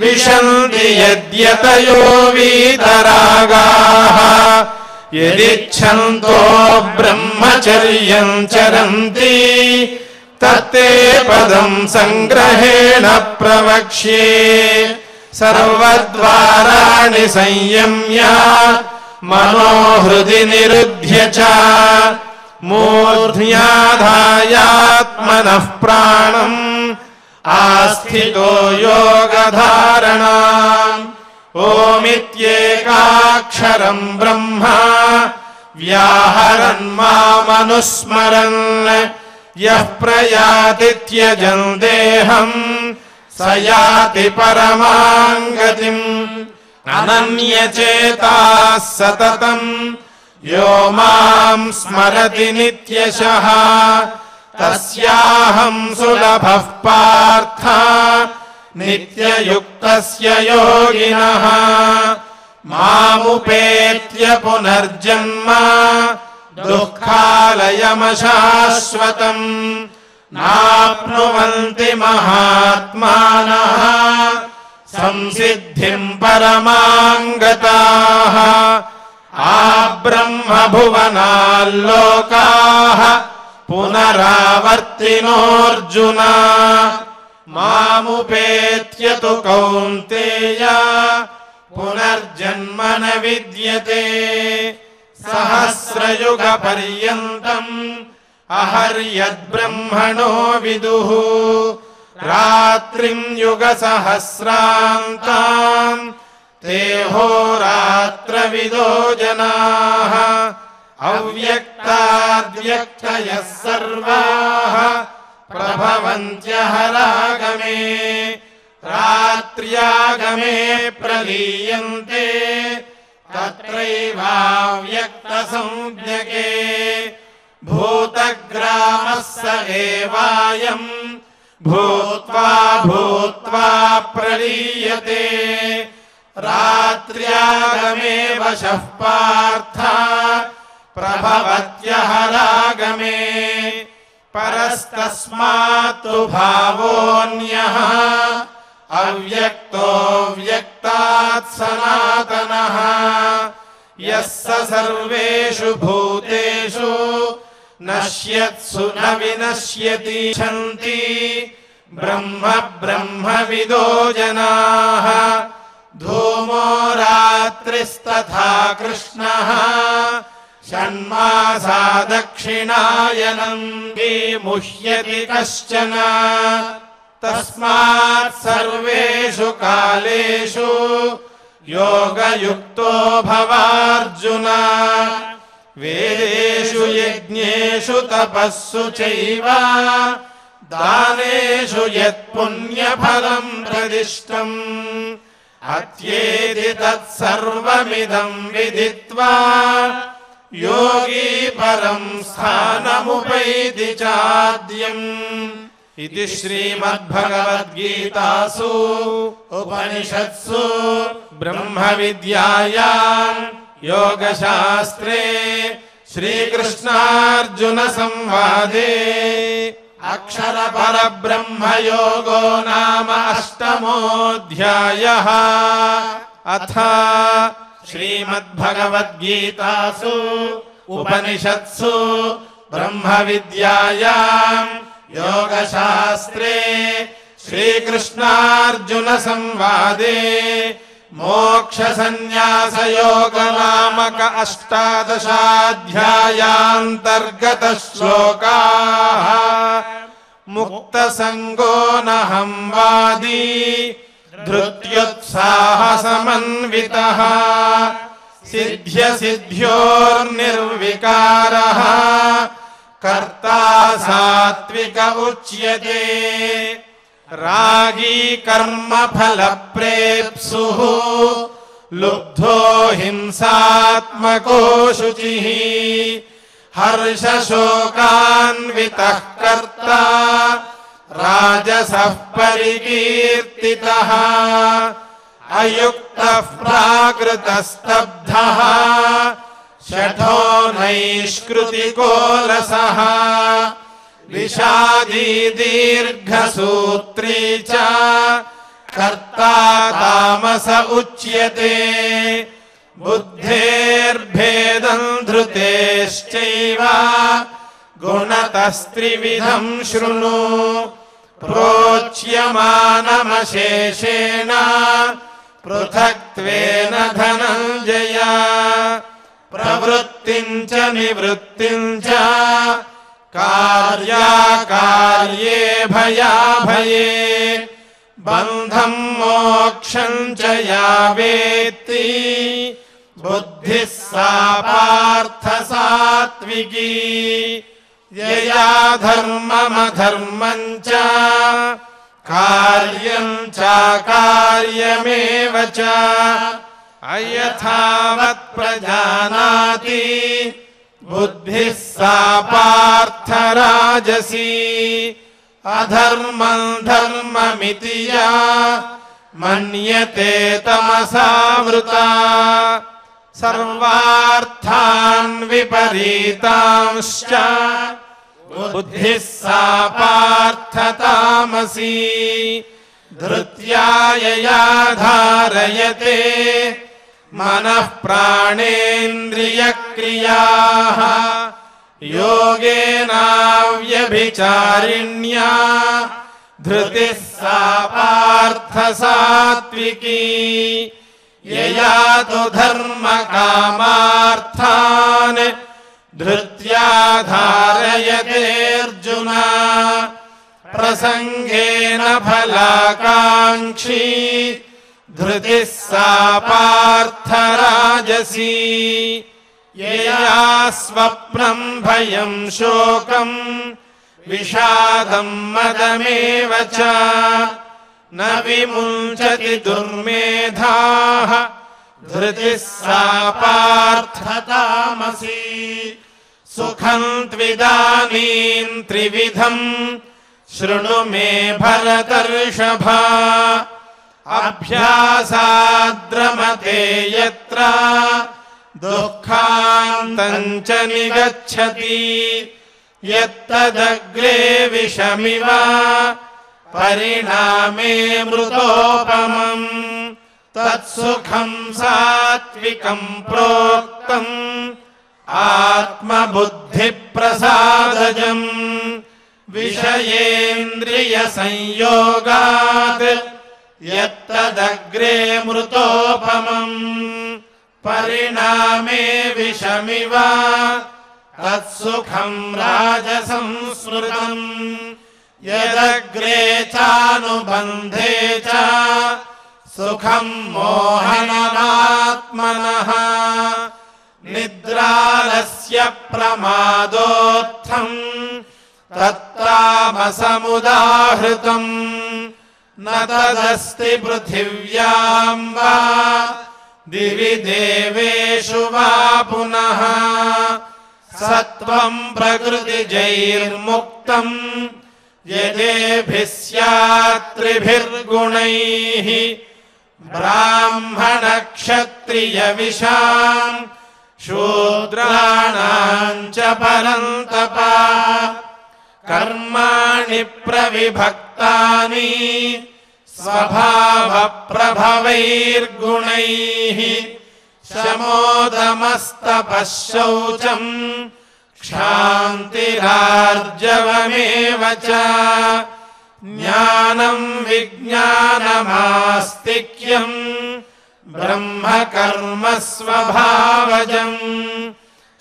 A: विशन्ति यद्यतयो वीतरागाः यदिच्छन्तो ब्रह्मचर्यम् चरन्ति तत्ते पदम् सङ्ग्रहेण प्रवक्ष्ये सर्वद्वाराणि संयम्य मनोहृदि निरुध्य च मूर्ध्याधायात्मनः प्राणम् आस्थितो योग
B: सूत्रधारणाम् ओमित्येकाक्षरम् ब्रह्म व्याहरन् मामनुस्मरन् यः प्रयाति त्यजन् देहम् स याति परमां गतिम् अनन्यचेताः सततम् यो मां स्मरति नित्यशः तस्याहं सुलभः पार्थ नित्ययुक्तस्य योगिनः मामुपेत्य पुनर्जन्म दुःखालयमशाश्वतम् नाप्नुवन्ति महात्मानः संसिद्धिं परमां गताः आब्रह्मभुवनाल्लोकाः पुनरावर्तिनोऽर्जुन मामुपेत्य तु कौन्तेय पुनर्जन्म न विद्यते सहस्रयुगपर्यन्तम् अहर्यद्ब्रह्मणो विदुः रात्रिं युगसहस्रान्ताम् तेहोरात्रविदो जनाः अव्यक्ताद्व्यक्तयः सर्वाः प्रभवन्त्यहरागमे रात्र्यागमे प्रलीयन्ते तत्रैवाव्यक्तसंज्ञके भूतग्रामः स एवायम् भूत्वा भूत्वा प्रलीयते रात्र्यागमे वशः पार्थ प्रभवत्यहरागमे परस्तस्मात्तु भावोऽन्यः अव्यक्तो व्यक्तात् सनातनः यः स सर्वेषु भूतेषु नश्यत्सु न विनश्यति छन्ति ब्रह्म ब्रह्मविदो जनाः धूमो रात्रिस्तथा कृष्णः षण्मासा दक्षिणायनम् विमुह्यति कश्चन तस्मात् सर्वेषु कालेषु योगयुक्तो भवार्जुन वेदेषु यज्ञेषु तपस्सु चैव दानेषु यत्पुण्यफलम् प्रदिष्टम् अत्येति तत्सर्वमिदम् विदित्वा योगी परम् स्थानमुपैति चाद्यम् इति श्रीमद्भगवद्गीतासु उपनिषत्सु ब्रह्मविद्यायाम् योगशास्त्रे श्रीकृष्णार्जुन संवादे अक्षरपरब्रह्मयोगो नाम अष्टमोऽध्यायः। अथ श्रीमद्भगवद्गीतासु उपनिषत्सु ब्रह्मविद्यायाम् योगशास्त्रे श्रीकृष्णार्जुन संवादे मोक्षसन्न्यासयोगनामक अष्टादशाध्यायान्तर्गत श्लोकाः। मुक्तसङ्गो नहं वादी धृत्युत्साहसमन्वितः सिद्ध्यसिद्ध्योर्निर्विकारः कर्ता सात्विक उच्यते रागी कर्मफलप्रेप्सुः लुब्धो हिंसात्मको शुचिः हर्षशोकान्वितः कर्ता राजसः परिकीर्तितः अयुक्तः प्राकृतस्तब्धः शठो नैष्कृतिकोलसः विषादी दीर्घसूत्री च कर्ता तामस उच्यते बुद्धेर्भेदं धृतेश्चैव गुणतस्त्रिविधं शृणु प्रोच्यमानमशेषेण पृथक्त्वेन धनञ्जय प्रवृत्तिं च निवृत्तिं च कार्याकार्ये भयाभये బంధం మోక్షం చ యా వేత్తి బుద్ధిః సా పార్థ సాత్వికీ యయా ధర్మమధర్మం చ కార్యం చాకార్యమేవ చ అయథావత్ ప్రజానాతి బుద్ధిః సా పార్థ రాజసీ అధర్మం ధర్మమితి యా మన్యతే తమసావృతా సర్వార్థాన్ విపరీతాంశ్చ బుద్ధిః సా పార్థ తామసీ ధృత్యా యయా ధారయతే మనః ప్రాణేంద్రియక్రియాః యోగేనావ్యభిచారిణ్యా ధృతిః సా పార్థ సాత్వికీ యయా తు ధర్మకామార్థాన్ ధృత్యా ధారయతే అర్జున ప్రసంగేన ఫలాకాంక్షీ ధృతిః సా పార్థ రాజసీ యయా స్వప్నం భయం శోకం విషాదం మదమేవ చ న విముంచతి దుర్మేధాః ధృతిః సా పార్థ తామసీ సుఖం త్విదానీం త్రివిధం శృణు మే భరతర్షభ అభ్యాసాద్రమతే యత్ర దుఃఖాంతం చ నిగచ్చతి యత్తదగ్రే విషమివ పరిణామే మృతోపమం తత్సుఖం సాత్వికం ప్రోక్తం ఆత్మబుద్ధి ప్రసాదజం విషయేంద్రియ సంయోగాత్ యత్తదగ్రే మృతోపమం పరిణామే విషమివ తత్సుఖం రాజసం స్మృతం యదగ్రే చానుబంధే చ సుఖం మోహనమాత్మనః నిద్రాలస్య ప్రమాదోత్థం తత్తామసముదాహృతం న తదస్తి పృథివ్యాం వా దివి దేవేషు వా పునః సత్వం ప్రకృతిజైర్ముక్తం యదేభిః స్యాత్ త్రిభిర్గుణైః బ్రాహ్మణ క్షత్రియ విషాం శూద్రాణాం చ పరంతప కర్మాణి ప్రవిభక్తాని స్వభావ ప్రభవైర్గుణైః శమోదమస్తపః శౌచం క్షాంతిరార్జవమేవ చ జ్ఞానం విజ్ఞానమాస్తిక్యం బ్రహ్మకర్మ స్వభావజం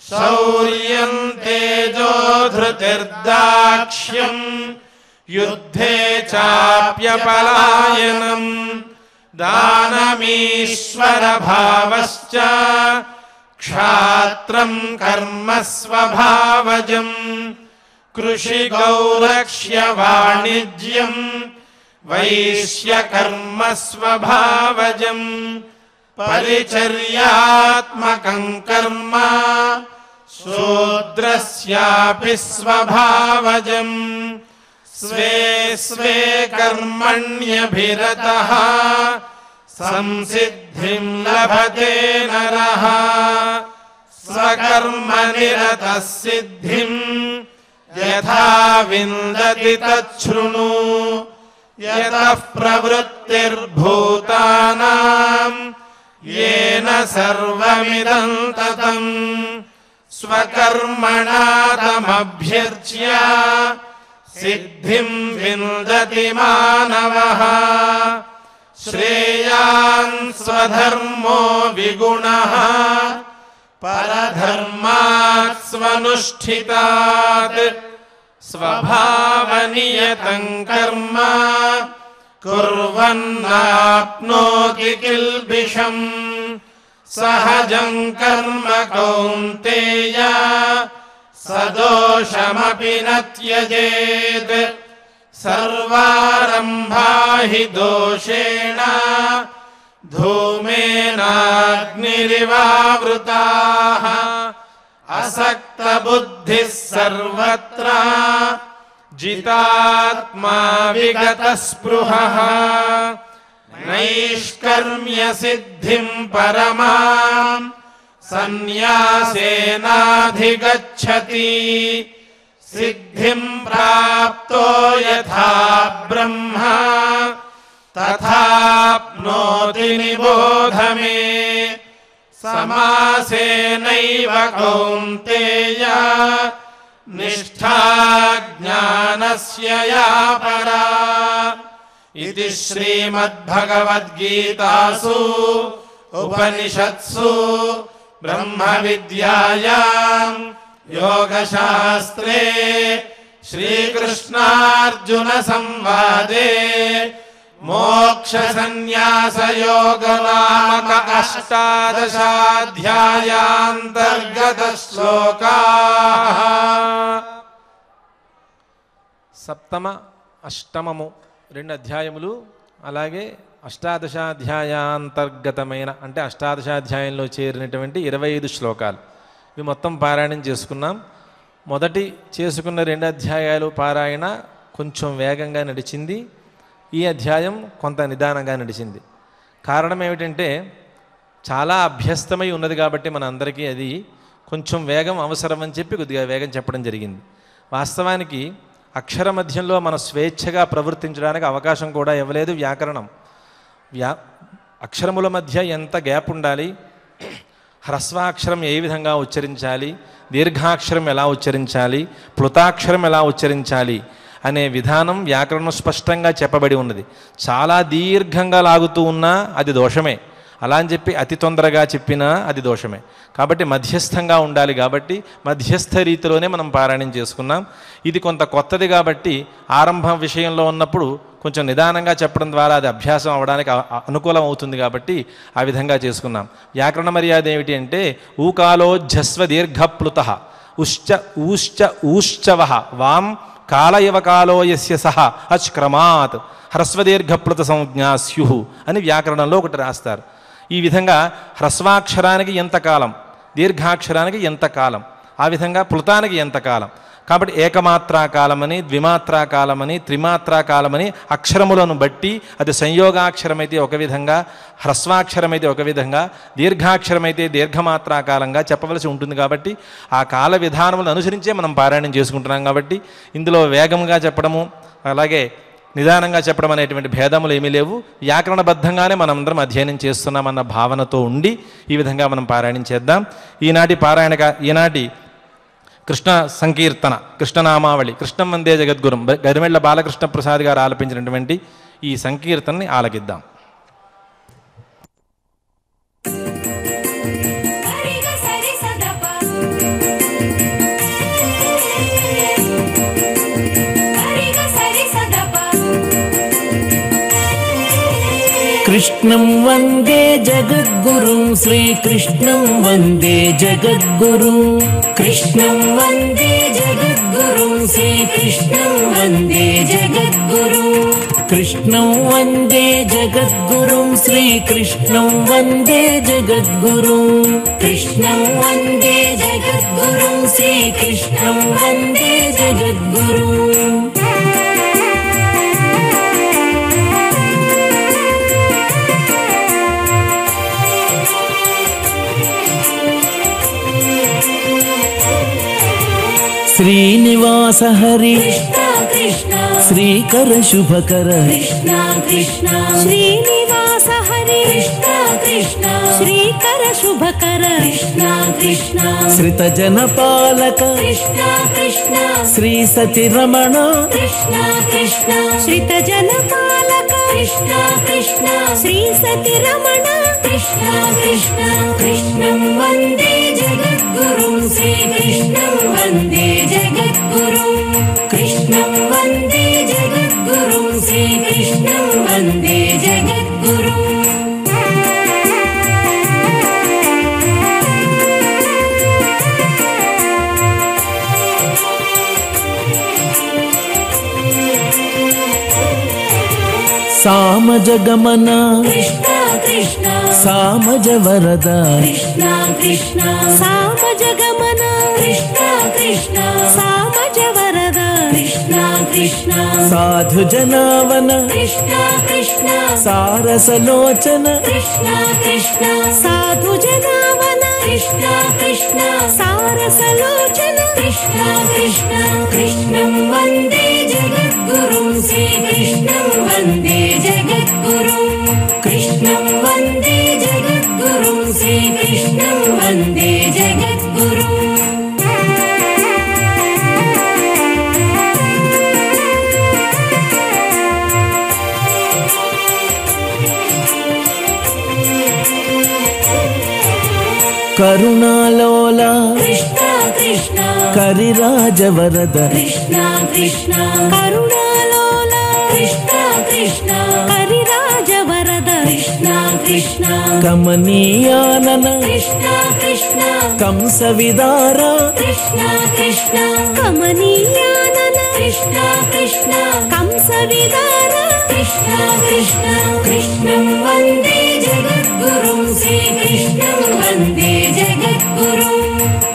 B: శౌర్యం తేజో ధృతిర్దాక్ష్యం యుద్ధే చాప్యపలాయనం దానమీశ్వర భావశ్చ క్షాత్రం కర్మ స్వభావజం కృషి గౌరక్ష్య వాణిజ్యం వైశ్యకర్మ స్వభావజం పరిచర్యాత్మకం కర్మ శూద్రస్యాపి స్వభావజం స్వే స్వే కర్మణ్యభిరతః సంసిద్ధిం లభతే నరః స్వకర్మనిరతః సిద్ధిం యథా విందతి తచ్ఛృణు యతః ప్రవృత్తిర్భూతానాం येन सर्वमिदं ततं स्वकर्मणा तमभ्यर्च्य सिद्धिं विन्दति मानवः श्रेयान् स्वधर्मो विगुणः परधर्मात् स्वनुष्ठितात् स्वभावनियतं कर्म कुर्वन्नाप्नोति किल्बिषम् सहजं कर्म कौन्तेय सदोषमपि न त्यजेत् सर्वारम्भा हि दोषेण धूमेनाग्निरिवावृताः असक्तबुद्धिः सर्वत्र जितात्मा विगतस्पृहः नैष्कर्म्यसिद्धिं परमां सन्न्यासेनाधिगच्छति सिद्धिं प्राप्तो यथा ब्रह्म तथाप्नोति निबोध मे समासेनैव कौन्तेय निष्ठा ज्ञानस्य या परा इति श्रीमद्भगवद्गीतासु उपनिषत्सु ब्रह्मविद्यायां योगशास्त्रे श्रीकृष्णार्जुन संवादे मोक्षसन्न्यासयोगनामक अष्टादशाध्यायान्तर्गतश्लोकाः
A: సప్తమ అష్టమము 2 అధ్యాయములు అలాగే అష్టాదశాధ్యాయాంతర్గతమైన అంటే అష్టాదశాధ్యాయంలో చేరినటువంటి 25 శ్లోకాలు ఇవి మొత్తం పారాయణం చేసుకున్నాం. మొదటి చేసుకున్న 2 అధ్యాయాలు పారాయణ కొంచెం వేగంగా నడిచింది. ఈ అధ్యాయం కొంత నిదానంగా నడిచింది. కారణం ఏమిటంటే చాలా అభ్యస్తమై ఉన్నది కాబట్టి మన అందరికీ అది కొంచెం వేగం అవసరం అని చెప్పి కొద్దిగా వేగం చెప్పడం జరిగింది. వాస్తవానికి అక్షర మధ్యంలో మన స్వేచ్ఛగా ప్రవర్తించడానికి అవకాశం కూడా ఇవ్వలేదు వ్యాకరణం. అక్షరముల మధ్య ఎంత గ్యాప్ ఉండాలి, హ్రస్వాక్షరం ఏ విధంగా ఉచ్చరించాలి, దీర్ఘాక్షరం ఎలా ఉచ్చరించాలి, ప్లుతాక్షరం ఎలా ఉచ్చరించాలి అనే విధానం వ్యాకరణం స్పష్టంగా చెప్పబడి ఉన్నది. చాలా దీర్ఘంగా లాగుతూ ఉన్నా అది దోషమే, అలా అని చెప్పి అతి తొందరగా చెప్పినా అది దోషమే. కాబట్టి మధ్యస్థంగా ఉండాలి. కాబట్టి మధ్యస్థ రీతిలోనే మనం పారాయణం చేసుకున్నాం. ఇది కొంత కొత్తది కాబట్టి ఆరంభం విషయంలో ఉన్నప్పుడు కొంచెం నిదానంగా చెప్పడం ద్వారా అది అభ్యాసం అవ్వడానికి అనుకూలం అవుతుంది కాబట్టి ఆ విధంగా చేసుకున్నాం. వ్యాకరణ మర్యాద ఏమిటి అంటే ఊకాలోజ్జస్వ దీర్ఘప్లుత ఉశ్చ ఊశ్చ ఊశ్చవ వాం కాల ఇవ కాలో యస్య సహ అచ్క్రమాత్ హ్రస్వదీర్ఘప్లుత సంజ్ఞా స్యు అని వ్యాకరణంలో ఒకటి రాస్తారు. ఈ విధంగా హ్రస్వాక్షరానికి ఎంతకాలం, దీర్ఘాక్షరానికి ఎంతకాలం, ఆ విధంగా ప్లుతానికి ఎంతకాలం. కాబట్టి ఏకమాత్రాకాలమని, ద్విమాత్రాకాలమని, త్రిమాత్రాకాలమని అక్షరములను బట్టి అది సంయోగాక్షరమైతే ఒక విధంగా, హ్రస్వాక్షరమైతే ఒక విధంగా, దీర్ఘాక్షరమైతే దీర్ఘమాత్రాకాలంగా చెప్పవలసి ఉంటుంది. కాబట్టి ఆ కాల విధానములను అనుసరించే మనం పారాయణం చేసుకుంటున్నాం. కాబట్టి ఇందులో వేగంగా చెప్పడము అలాగే నిదానంగా చెప్పడం అనేటువంటి భేదములు ఏమీ లేవు. వ్యాకరణబద్ధంగానే మనందరం అధ్యయనం చేస్తున్నామన్న భావనతో ఉండి ఈ విధంగా మనం పారాయణం చేద్దాం. ఈనాటి కృష్ణ సంకీర్తన, కృష్ణనామావళి, కృష్ణం వందే జగద్గురుం గరిమెళ్ల బాలకృష్ణ ప్రసాద్ గారు ఆలపించినటువంటి ఈ సంకీర్తనని ఆలకిద్దాం.
C: कृष्णं वन्दे जगद्गुरुं श्रीकृष्णं वन्दे जगद्गुरुं कृष्णं वन्दे जगद्गुरुं श्रीकृष्णं वन्दे जगद्गुरुं कृष्णं वन्दे जगद्गुरुं श्रीकृष्णं वन्दे जगद्गुरुं कृष्णं वन्दे जगद्गुरुं श्रीकृष्णं वन्दे जगद्गुरुं श्रीनिवास हरि कृष्णा कृष्णा श्रीकर शुभकर कृष्णा कृष्णा श्रीनिवास हरि कृष्णा कृष्णा श्रीकर शुभकर कृष्णा कृष्णा श्रित जनपालक कृष्णा कृष्णा श्री सति रमण कृष्णा कृष्णा श्रित जनपालक कृष्णा कृष्णा श्री सति रमण कृष्णा कृष्णा कृष्णं वन्दे जगद्गुरुं श्रीकृष्णं वन्दे जगद्गुरुं कृष्णं वन्दे जगद्गुरुं జగద్గురుం శ్రీకృష్ణం వందే జగద్గురుం.
D: సామజ గమన
C: కృష్ణ కృష్ణ
D: సామజ వరద
C: కృష్ణ కృష్ణ సామజ గమన కృష్ణ కృష్ణ సామజ వరద కృష్ణ కృష్ణ
D: సాధు జనావన
C: కృష్ణ కృష్ణ
D: సారసలోచన
C: కృష్ణ కృష్ణ సాధు జనావన కృష్ణ కృష్ణ సారసలోచన కృష్ణ కృష్ణ కృష్ణం వందే జగద్గురుం శ్రీకృష్ణం వందే జగద్గురుం కృష్ణం వందే జగద్గురుం శ్రీకృష్ణం వందే జగద్గురుం.
D: కరుణాలోల
C: కృష్ణ కృష్ణ
D: కరిరాజవరద
C: కృష్ణ కృష్ణ కరుణాలోల కృష్ణ కృష్ణ కరిరాజవరద కృష్ణ కృష్ణ
D: కమనీయానన
C: కృష్ణ కృష్ణ
D: కంస విదార
C: కృష్ణ కృష్ణ కమనీయానన కృష్ణ కృష్ణ కంస విదార కృష్ణ కృష్ణ కృష్ణం వందే జగద్గురుం శ్రీకృష్ణం వందే జగద్గురుం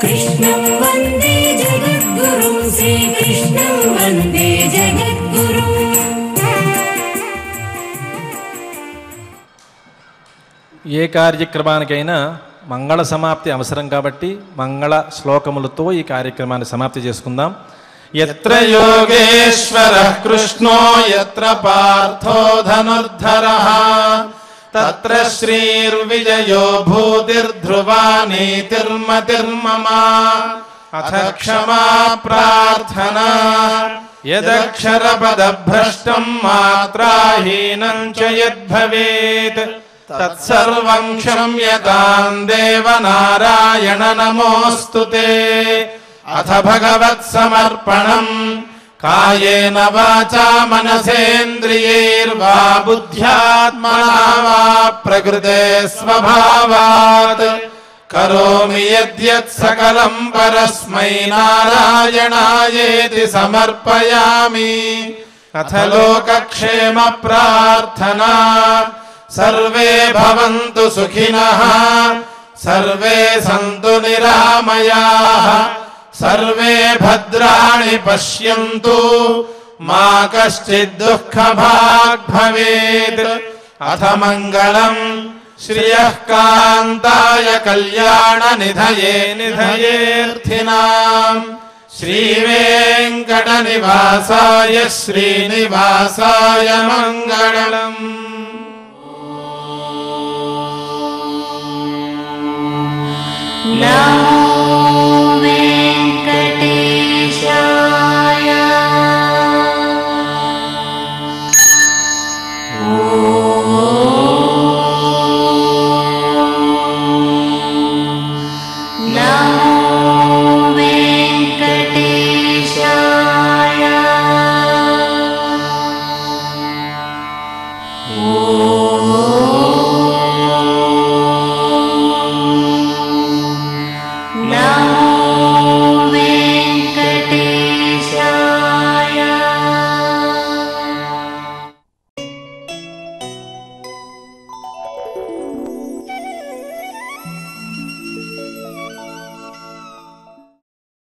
C: కృష్ణం వందే జగద్గురుం శ్రీకృష్ణం వందే జగద్గురుం.
A: ఏ కార్యక్రమానికైనా మంగళ సమాప్తి అవసరం కాబట్టి మంగళ శ్లోకములతో ఈ కార్యక్రమాన్ని సమాప్తి చేసుకుందాం.
B: యత్ర యోగేశ్వరః కృష్ణో యత్ర పార్థో ధనుర్ధరః తత్ర శ్రీర్విజయో భూతిర్ధ్రువా నీతిర్మతిర్మమ అథ క్షమా ప్రార్థనా యదక్షరపదభ్రష్టం మాత్రాహీనం చ యద్భవేత్ తత్సర్వం క్షమ్యతాం దేవ నారాయణ నమోస్తుతే. అథ భగవత్సమర్పణం కాయేన వాచా మనసేంద్రియైర్వా బుద్ధ్యాత్మనా వా ప్రకృతే స్వభావాత్ కరోమి యద్యత్ సకలం పరస్మై నారాయణాయేతి సమర్పయామి. అథ లోకక్షేమ ప్రార్థనా సర్వే భవంతు సుఖినః సర్వే సంతు నిరామయాః సర్వే భద్రాణి పశ్యంతు మా కశ్చిద్ దుఃఖభాగ్ భవేత్. అథ మంగళం శ్రియః కాంతాయ కళ్యాణ నిధయే నిధయేర్థినాం శ్రీవేంకట నివాసాయ శ్రీనివాసాయ మంగళం.
C: నా